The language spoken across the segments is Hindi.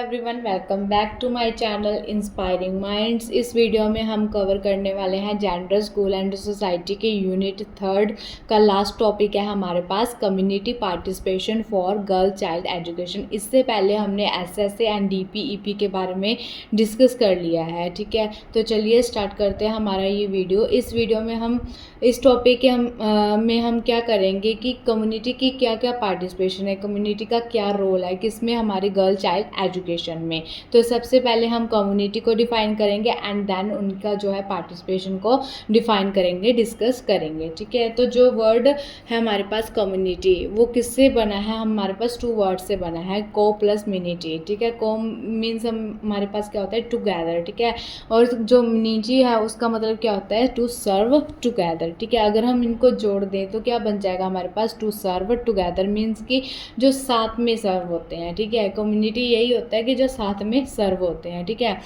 Everyone, welcome back to my channel inspiring minds. इस वीडियो में हम कवर करने वाले हैं जेंडर, स्कूल एंड सोसाइटी के यूनिट 3 का लास्ट टॉपिक है हमारे पास community participation for girl child education. इससे पहले हमने एसएसए एंड डीपीईपी के बारे में डिस्कस कर लिया है। ठीक है, तो चलिए स्टार्ट करते हैं हमारा ये वीडियो। इस वीडियो में हम इस टॉपिक के हम क्या करेंगे कि कम्युनिटी की क्या क्या पार्टिसिपेशन है, कम्युनिटी का क्या रोल है किसमें हमारी गर्ल चाइल्ड एजुकेशन में। तो सबसे पहले हम कम्युनिटी को डिफाइन करेंगे एंड देन उनका जो है पार्टिसिपेशन को डिफाइन करेंगे, डिस्कस करेंगे। ठीक है, तो जो वर्ड है हमारे पास कम्युनिटी, वो किससे बना है? हमारे पास 2 वर्ड से बना है, को प्लस मिनिटी। ठीक है, को मीन्स हमारे पास क्या होता है? टुगेदर। ठीक है, और जो मिनिटी है उसका मतलब क्या होता है? To serve together. ठीक है, अगर हम इनको जोड़ दें तो क्या बन जाएगा हमारे पास? टू सर्व टुगेदर मीन्स कि जो साथ में सर्व होते हैं। ठीक है, कम्युनिटी यही होता है कि जो साथ में सर्व होते हैं। ठीक है,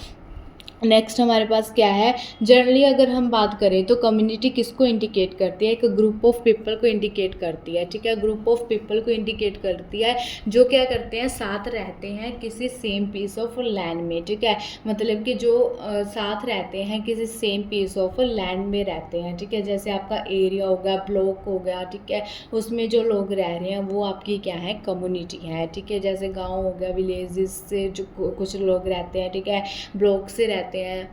नेक्स्ट हमारे पास क्या है? जनरली अगर हम बात करें तो कम्युनिटी किसको इंडिकेट करती है? एक ग्रुप ऑफ पीपल को इंडिकेट करती है। ठीक है, ग्रुप ऑफ पीपल को इंडिकेट करती है जो क्या करते हैं? साथ रहते हैं किसी सेम पीस ऑफ लैंड में। ठीक है, मतलब कि जो साथ रहते हैं किसी सेम पीस ऑफ लैंड में रहते हैं। ठीक है, जैसे आपका एरिया हो गया, ब्लॉक हो गया, ठीक है, उसमें जो लोग रह रहे हैं वो आपकी क्या है? कम्युनिटी है। ठीक है, जैसे गाँव हो गया, विलेजेस से जो कुछ लोग रहते हैं, ठीक है, ब्लॉक से रहते हैं,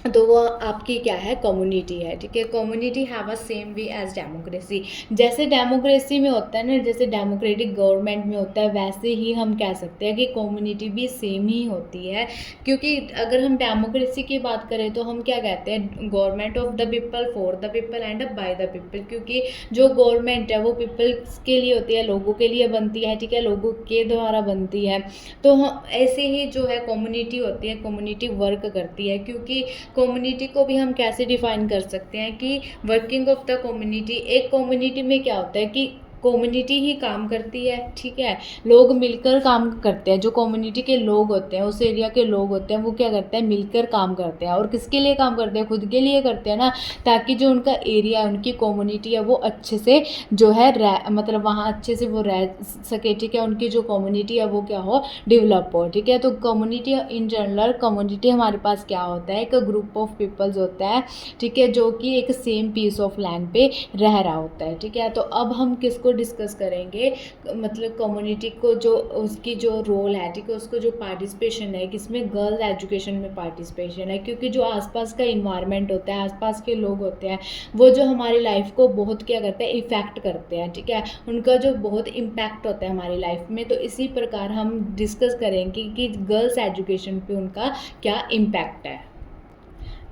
तो वो आपकी क्या है? कम्युनिटी है। ठीक है, community have a same way as democracy. जैसे डेमोक्रेसी में होता है ना, जैसे डेमोक्रेटिक गवर्नमेंट में होता है, वैसे ही हम कह सकते हैं कि कम्युनिटी भी सेम ही होती है। क्योंकि अगर हम डेमोक्रेसी की बात करें तो हम क्या कहते हैं? Government of the people, for the people and by the people. क्योंकि जो गवर्नमेंट है वो पीपल्स के लिए होती है, लोगों के लिए बनती है। ठीक है, लोगों के द्वारा बनती है। तो ऐसे ही जो है कम्युनिटी होती है, कम्युनिटी वर्क करती है। क्योंकि कम्युनिटी को भी हम कैसे डिफाइन कर सकते हैं कि वर्किंग ऑफ द कम्युनिटी, एक कम्युनिटी में क्या होता है कि कम्युनिटी ही काम करती है। ठीक है, लोग मिलकर काम करते हैं, जो कम्युनिटी के लोग होते हैं, उस एरिया के लोग होते हैं, वो क्या करते हैं? मिलकर काम करते हैं। और किसके लिए काम करते हैं? खुद के लिए करते हैं ना, ताकि जो उनका एरिया, उनकी कम्युनिटी है वो अच्छे से जो है मतलब वहाँ अच्छे से वो रह सके। ठीक है, उनकी जो कम्युनिटी है वो क्या हो? डेवलप हो। ठीक है, तो कम्युनिटी इन जनरल, कम्युनिटी हमारे पास क्या होता है? एक ग्रुप ऑफ पीपल्स होता है। ठीक है, जो कि एक सेम पीस ऑफ लैंड पे रह रहा होता है। ठीक है, तो अब हम किसको डिस्कस करेंगे? मतलब कम्युनिटी को जो उसकी जो रोल है, ठीक है, उसको जो पार्टिसिपेशन है किसमें? गर्ल एजुकेशन में पार्टिसिपेशन है। क्योंकि जो आसपास का इन्वायरमेंट होता है, आसपास के लोग होते हैं, वो जो हमारी लाइफ को बहुत क्या करते हैं? इफेक्ट करते हैं। ठीक है, उनका जो बहुत इम्पैक्ट होता है हमारी लाइफ में। तो इसी प्रकार हम डिस्कस करेंगे कि गर्ल्स एजुकेशन पे उनका क्या इम्पैक्ट है।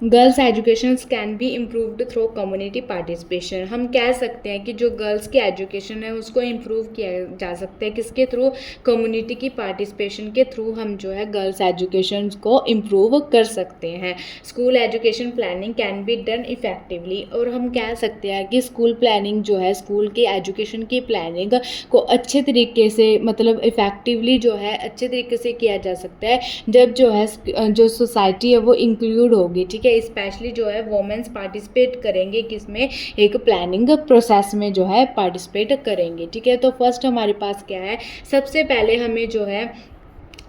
Girls education can be improved through community participation. हम कह सकते हैं कि जो गर्ल्स की एजुकेशन है उसको इम्प्रूव किया जा सकता है किसके थ्रू? कम्युनिटी की पार्टिसिपेशन के थ्रू हम जो है गर्ल्स एजुकेशन को इम्प्रूव कर सकते हैं। School education planning can be done effectively. और हम कह सकते हैं कि स्कूल प्लानिंग जो है, स्कूल की एजुकेशन की प्लानिंग को अच्छे तरीके से, मतलब इफेक्टिवली जो है अच्छे तरीके से किया जा सकता है जब जो है जो सोसाइटी है वो इंक्लूड होगी। ठीक है, स्पेशली जो है वोमेन्स पार्टिसिपेट करेंगे किसमें? एक प्लानिंग प्रोसेस में जो है पार्टिसिपेट करेंगे। ठीक है, तो फर्स्ट हमारे पास क्या है? सबसे पहले हमें जो है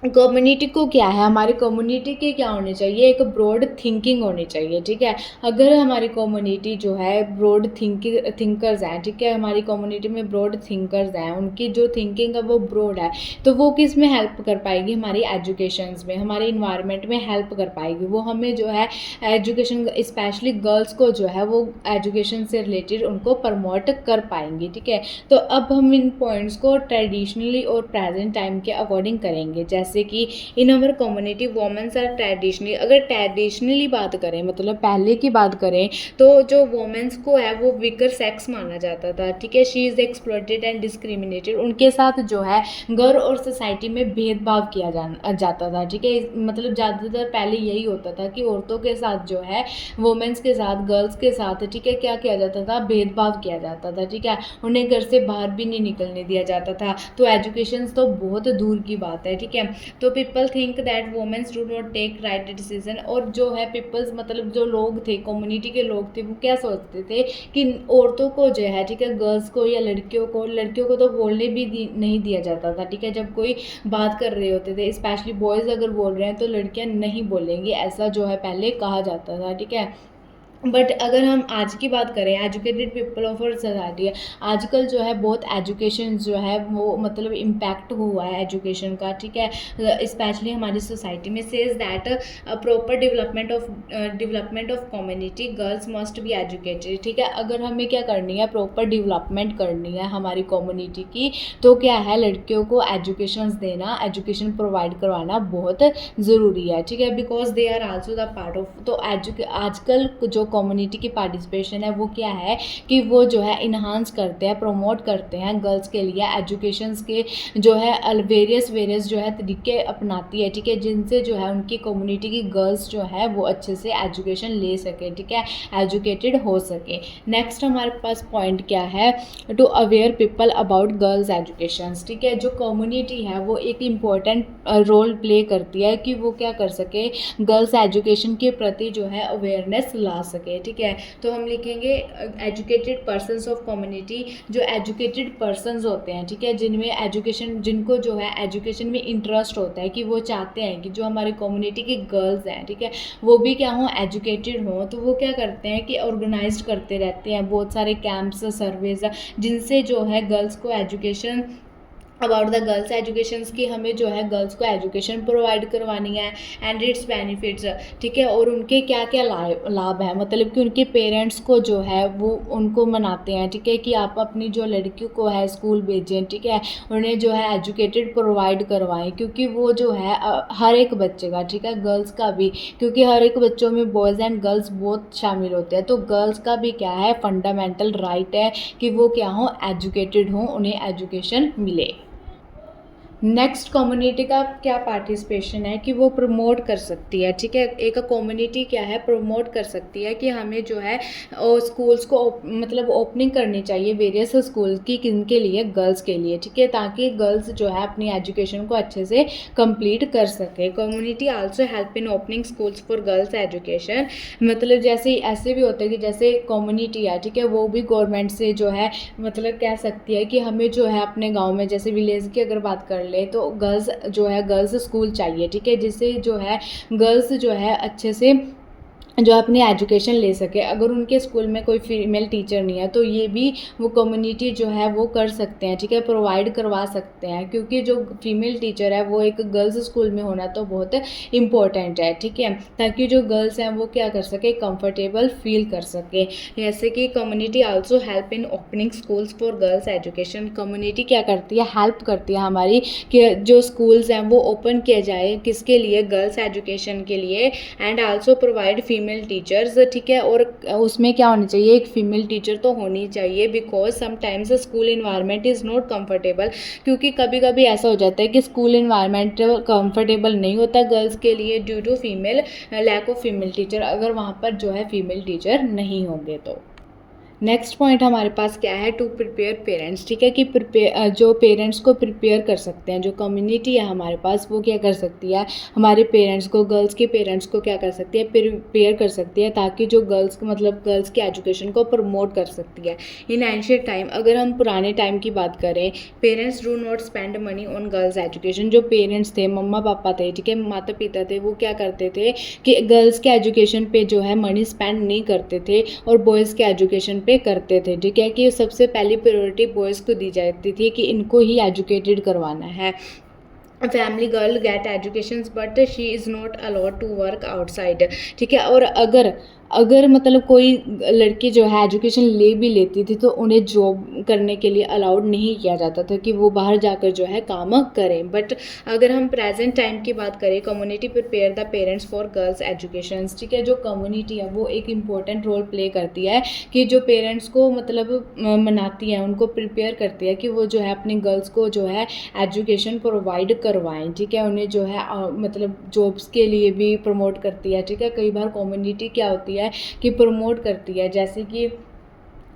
कम्युनिटी को क्या है? हमारी कम्युनिटी के क्या होने चाहिए? एक ब्रॉड थिंकिंग होनी चाहिए। ठीक है, अगर हमारी कम्युनिटी जो है ब्रॉड थिंकर्स हैं, ठीक है, हमारी कम्युनिटी में ब्रॉड थिंकर्स हैं, उनकी जो थिंकिंग है वो ब्रॉड है, तो वो किस में हेल्प कर पाएगी? हमारी एजुकेशंस में, हमारे इन्वायरमेंट में हेल्प कर पाएगी। वो हमें जो है एजुकेशन, स्पेशली गर्ल्स को जो है वो एजुकेशन से रिलेटेड उनको प्रमोट कर पाएंगी। ठीक है, तो अब हम इन पॉइंट्स को ट्रेडिशनली और प्रेजेंट टाइम के अकॉर्डिंग करेंगे। जैसे कि इन अवर कम्युनिटी वोमेन्स आर ट्रेडिशनली, अगर ट्रेडिशनली बात करें, मतलब पहले की बात करें, तो जो वोमेन्स को है वो वीकर सेक्स माना जाता था। ठीक है, she is exploited and discriminated. उनके साथ जो है घर और सोसाइटी में भेदभाव किया जाता था। ठीक है, मतलब ज़्यादातर पहले यही होता था कि औरतों के साथ जो है, वोमेन्स के साथ, गर्ल्स के साथ, ठीक है, क्या किया जाता था? भेदभाव किया जाता था। ठीक है, उन्हें घर से बाहर भी नहीं निकलने दिया जाता था। तो एजुकेशन तो बहुत दूर की बात है। ठीक है, तो people think that womens do not take right decision. और जो है पीपल्स मतलब जो लोग थे, कम्युनिटी के लोग थे, वो क्या सोचते थे कि औरतों को जो है, ठीक है, गर्ल्स को या लड़कियों को तो बोलने भी नहीं दिया जाता था, ठीक है। जब कोई बात कर रहे होते थे, स्पेशली बॉयज़ अगर बोल रहे हैं तो लड़कियां नहीं बोलेंगी, ऐसा जो है पहले कहा जाता था, ठीक है। बट अगर हम आज की बात करें, educated people of our society है, आजकल जो है बहुत एजुकेशन जो है वो मतलब इम्पैक्ट हुआ है एजुकेशन का, ठीक है। स्पेशली हमारी सोसाइटी में says that proper development of community girls must be educated, ठीक है। अगर हमें क्या करनी है, प्रॉपर डेवलपमेंट करनी है हमारी कम्युनिटी की, तो क्या है, लड़कियों को एजुकेशन देना, एजुकेशन प्रोवाइड करवाना बहुत ज़रूरी है, ठीक है। Because they are also the part of, तो आजकल जो कम्युनिटी की पार्टिसिपेशन है वो क्या है कि वो जो है इन्हांस करते हैं, प्रमोट करते हैं गर्ल्स के लिए एजुकेशंस के जो है वेरियस जो है तरीके अपनाती है, ठीक है, जिनसे जो है उनकी कम्युनिटी की गर्ल्स जो है वो अच्छे से एजुकेशन ले सके, ठीक है, एजुकेटेड हो सके। नेक्स्ट हमारे पास पॉइंट क्या है, to aware people about girls education, ठीक है। जो कम्युनिटी है वो एक इम्पॉर्टेंट रोल प्ले करती है कि वो क्या कर सके, गर्ल्स एजुकेशन के प्रति जो है अवेयरनेस ला सके, ठीक है। तो हम लिखेंगे एजुकेटेड पर्सन्स ऑफ कम्युनिटी, जो एजुकेटेड पर्सन्स होते हैं, ठीक है, जिनमें एजुकेशन, जिनको जो है एजुकेशन में इंटरेस्ट होता है, कि वो चाहते हैं कि जो हमारी कम्युनिटी की गर्ल्स हैं, ठीक है, वो भी क्या हों, एजुकेटेड हों। तो वो क्या करते हैं कि ऑर्गेनाइज करते रहते हैं बहुत सारे कैंप्स, सर्वेज, जिनसे जो है गर्ल्स को education, about the girls education की हमें जो है गर्ल्स को एजुकेशन प्रोवाइड करवानी है एंड इट्स बेनिफिट्स, ठीक है। और उनके क्या क्या लाभ है, मतलब कि उनके पेरेंट्स को जो है वो उनको मनाते हैं, ठीक है, कि आप अपनी जो लड़कियों को है स्कूल भेजें, ठीक है, उन्हें जो है एजुकेटेड प्रोवाइड करवाएं, क्योंकि वो जो है हर एक बच्चे का, ठीक है, गर्ल्स का भी, क्योंकि हर एक बच्चों में बॉयज़ एंड गर्ल्स बहुत शामिल होते हैं, तो गर्ल्स का भी क्या है, फंडामेंटल राइट है कि वो क्या हो, एजुकेटेड हों, उन्हें एजुकेशन मिले। नेक्स्ट, कम्युनिटी का क्या पार्टिसिपेशन है कि वो प्रमोट कर सकती है, ठीक है। एक कम्युनिटी क्या है, प्रमोट कर सकती है कि हमें जो है स्कूल्स को मतलब ओपनिंग करनी चाहिए, वेरियस स्कूल की, किनके लिए, गर्ल्स के लिए, ठीक है, ताकि गर्ल्स जो है अपनी एजुकेशन को अच्छे से कंप्लीट कर सके। Community also help in opening schools for girls education, मतलब जैसे ऐसे भी होते हैं कि जैसे कम्युनिटी है, ठीक है, वो भी गवर्नमेंट से जो है मतलब कह सकती है कि हमें जो है अपने गाँव में, जैसे विलेज की अगर बात कर ले, तो गर्ल्स जो है गर्ल्स स्कूल चाहिए, ठीक है, जिससे जो है गर्ल्स जो है अच्छे से जो अपनी एजुकेशन ले सके। अगर उनके स्कूल में कोई फीमेल टीचर नहीं है तो ये भी वो कम्युनिटी जो है वो कर सकते हैं, ठीक है, प्रोवाइड करवा सकते हैं, क्योंकि जो फीमेल टीचर है वो एक गर्ल्स स्कूल में होना तो बहुत इम्पोर्टेंट है, ठीक है, ताकि जो गर्ल्स हैं वो क्या कर सके, कंफर्टेबल फील कर सके। जैसे कि community also help in opening schools for girls education, community क्या करती है, हेल्प करती है हमारी कि जो स्कूल्स हैं वो ओपन किया जाए, किसके लिए, गर्ल्स एजुकेशन के लिए, and also provide female teachers, ठीक है। और उसमें क्या होनी चाहिए, एक फीमेल टीचर तो होनी चाहिए, because sometimes school environment is not comfortable, क्योंकि कभी कभी ऐसा हो जाता है कि स्कूल इन्वायरमेंट कंफर्टेबल नहीं होता गर्ल्स के लिए due to female, lack of female teacher, अगर वहाँ पर जो है फीमेल टीचर नहीं होंगे तो। नेक्स्ट पॉइंट हमारे पास क्या है, टू प्रिपेयर पेरेंट्स, ठीक है, कि जो पेरेंट्स को प्रिपेयर कर सकते हैं, जो कम्युनिटी है हमारे पास वो क्या कर सकती है, हमारे पेरेंट्स को, गर्ल्स के पेरेंट्स को क्या कर सकती है, प्रिपेयर कर सकती है, ताकि जो गर्ल्स को मतलब गर्ल्स की एजुकेशन को प्रमोट कर सकती है। इन एंशिएंट टाइम, अगर हम पुराने टाइम की बात करें, parents do not spend money on girls education, जो पेरेंट्स थे, मम्मा पापा थे, ठीक है, माता पिता थे, वो क्या करते थे कि गर्ल्स के एजुकेशन पे जो है मनी स्पेंड नहीं करते थे और बॉयज़ के एजुकेशन पे करते थे, ठीक है, कि सबसे पहली प्रायोरिटी बॉयज़ को दी जाती थी कि इनको ही एजुकेटेड करवाना है। Family girl get education but she is not allowed to work outside, ठीक है। और अगर मतलब कोई लड़की जो है एजुकेशन ले भी लेती थी तो उन्हें जॉब करने के लिए अलाउड नहीं किया जाता था कि वो बाहर जाकर जो है काम करें। बट अगर हम प्रेजेंट टाइम की बात करें, community prepare the parents for girls education, ठीक है, जो कम्युनिटी है वो एक इम्पॉर्टेंट रोल प्ले करती है कि जो पेरेंट्स को मतलब मनाती है, उनको प्रिपेयर करती है कि वो जो है अपनी गर्ल्स को जो है एजुकेशन प्रोवाइड करवाएं, ठीक है, उन्हें जो है मतलब जॉब्स के लिए भी प्रमोट करती है, ठीक है। कई बार कम्युनिटी क्या होती है कि प्रमोट करती है, जैसे कि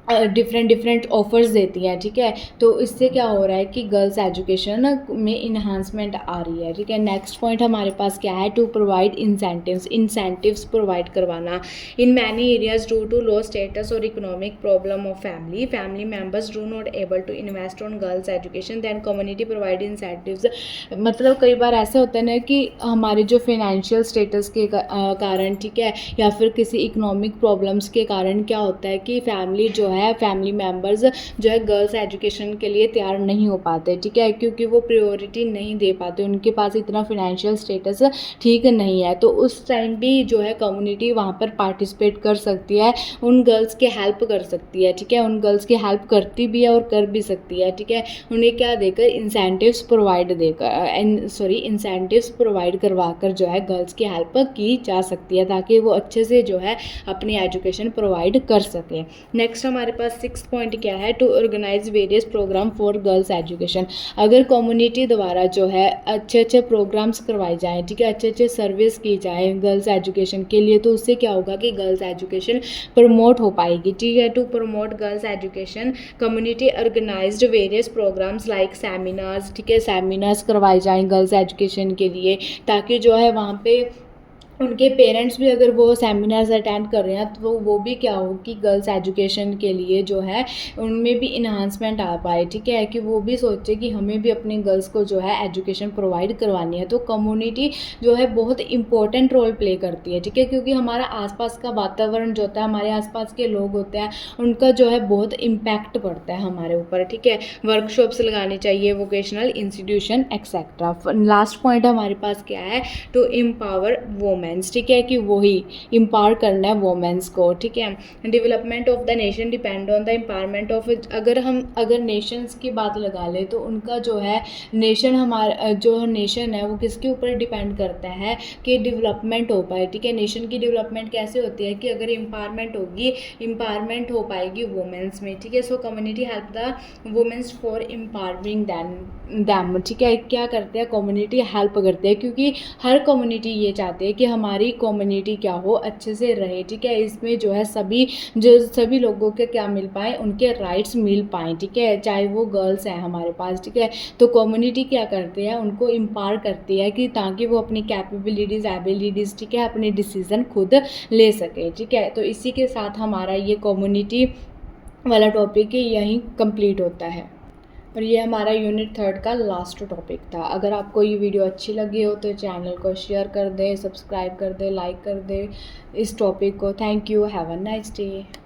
डिफरेंट डिफरेंट ऑफर्स देती हैं, ठीक है। तो इससे क्या हो रहा है कि गर्ल्स एजुकेशन में इन्हांसमेंट आ रही है, ठीक है। नेक्स्ट पॉइंट हमारे पास क्या है, टू प्रोवाइड इंसेंटिव्स प्रोवाइड करवाना। In many areas due to low status और economic problem of family members do not able to invest on girls education, then community provide incentives. मतलब कई बार ऐसे होते हैं ना कि हमारे जो फाइनेंशियल स्टेटस के कारण, ठीक है, या फिर किसी इकोनॉमिक प्रॉब्लम्स के कारण क्या होता है कि फैमिली मेम्बर्स जो है गर्ल्स एजुकेशन के लिए तैयार नहीं हो पाते, ठीक है, क्योंकि वो प्रायोरिटी नहीं दे पाते, उनके पास इतना फाइनेंशियल स्टेटस ठीक नहीं है। तो उस टाइम भी जो है कम्युनिटी वहाँ पर पार्टिसिपेट कर सकती है, उन गर्ल्स के हेल्प कर सकती है, ठीक है, उन गर्ल्स की हेल्प करती भी है और कर भी सकती है, ठीक है। उन्हें क्या देकर, इंसेंटिव्स प्रोवाइड करवा कर जो है गर्ल्स की हेल्प की जा सकती है, ताकि वो अच्छे से जो है अपनी एजुकेशन प्रोवाइड कर सके। नेक्स्ट हमारे पास 6 पॉइंट क्या है, to organize various program for girls education. अगर कम्युनिटी द्वारा जो है अच्छे प्रोग्राम्स करवाए जाएँ, ठीक है, अच्छे सर्विस की जाए गर्ल्स एजुकेशन के लिए, तो उससे क्या होगा कि गर्ल्स एजुकेशन प्रमोट हो पाएगी, ठीक है। To promote girls education community organised various programmes like seminars, ठीक है, सेमिनार्स करवाए जाएँ गर्ल्स एजुकेशन के लिए, ताकि जो है वहाँ पे उनके पेरेंट्स भी अगर वो सेमिनार्स अटेंड कर रहे हैं तो वो भी क्या हो कि गर्ल्स एजुकेशन के लिए जो है उनमें भी इन्हांसमेंट आ पाए, ठीक है, कि वो भी सोचे कि हमें भी अपने गर्ल्स को जो है एजुकेशन प्रोवाइड करवानी है। तो कम्युनिटी जो है बहुत इंपॉर्टेंट रोल प्ले करती है, ठीक है, क्योंकि हमारा आसपास का वातावरण जो होता है, हमारे आसपास के लोग होते हैं, उनका जो है बहुत इम्पैक्ट पड़ता है हमारे ऊपर, ठीक है। वर्कशॉप्स लगानी चाहिए, vocational institution etcetera. Last point हमारे पास क्या है, टू एम्पावर वोमेंस, ठीक है, कि वही एम्पावर करना है वोमेंस को, ठीक है। Development of the nation depend on the empowerment of, अगर नेशंस की बात लगा ले तो उनका जो है नेशन, हमारा जो नेशन है वो किसके ऊपर डिपेंड करता है कि डेवलपमेंट हो पाए, ठीक है। नेशन की डेवलपमेंट कैसे होती है कि अगर एम्पावरमेंट हो पाएगी वोमेंस में, ठीक है। So community help the womens for empowering them, ठीक है। क्या करते हैं, कम्युनिटी हेल्प करते हैं, क्योंकि हर कम्युनिटी ये चाहते हैं कि हमारी कम्युनिटी क्या हो, अच्छे से रहे, ठीक है। इसमें जो है सभी लोगों के क्या मिल पाए, उनके राइट्स मिल पाएँ, ठीक है, चाहे वो गर्ल्स हैं हमारे पास, ठीक है। तो कम्युनिटी क्या करते हैं, उनको एम्पावर करती है कि ताकि वो अपनी एबिलिटीज़, ठीक है, अपने डिसीज़न खुद ले सके, ठीक है। तो इसी के साथ हमारा ये कम्युनिटी वाला टॉपिक यहीं कंप्लीट होता है, और ये हमारा यूनिट 3 का लास्ट टॉपिक था। अगर आपको ये वीडियो अच्छी लगी हो तो चैनल को शेयर कर दें, सब्सक्राइब कर दें, लाइक कर दें इस टॉपिक को। Thank you, have a nice day.